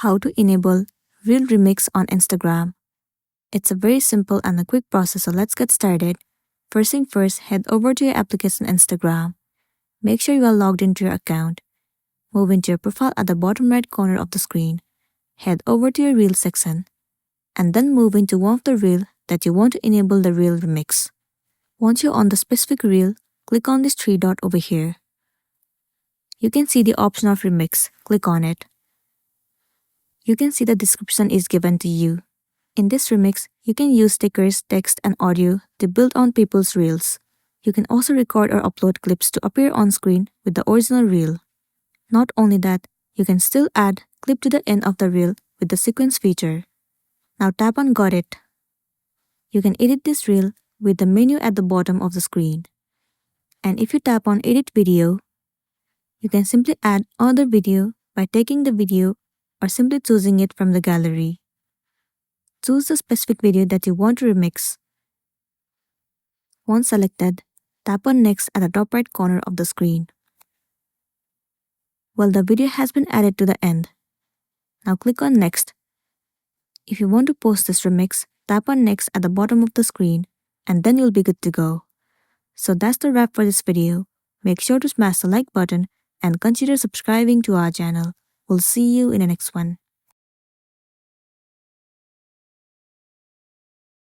How to enable Reel Remix on Instagram. It's a very simple and a quick process, so let's get started. First thing first, head over to your application Instagram. Make sure you are logged into your account. Move into your profile at the bottom right corner of the screen. Head over to your Reel section, and then move into one of the Reel that you want to enable the Reel Remix. Once you're on the specific Reel, click on this three dot over here. You can see the option of Remix. Click on it. You can see the description is given to you. In this remix, you can use stickers, text, and audio to build on people's reels. You can also record or upload clips to appear on screen with the original reel. Not only that, you can still add clip to the end of the reel with the sequence feature. Now tap on Got It. You can edit this reel with the menu at the bottom of the screen. And if you tap on Edit Video, you can simply add another video by taking the video or simply choosing it from the gallery. Choose the specific video that you want to remix. Once selected, tap on Next at the top right corner of the screen. Well, the video has been added to the end. Now click on Next. If you want to post this remix, tap on Next at the bottom of the screen, and then you'll be good to go. So that's the wrap for this video. Make sure to smash the like button and consider subscribing to our channel. We'll see you in the next one.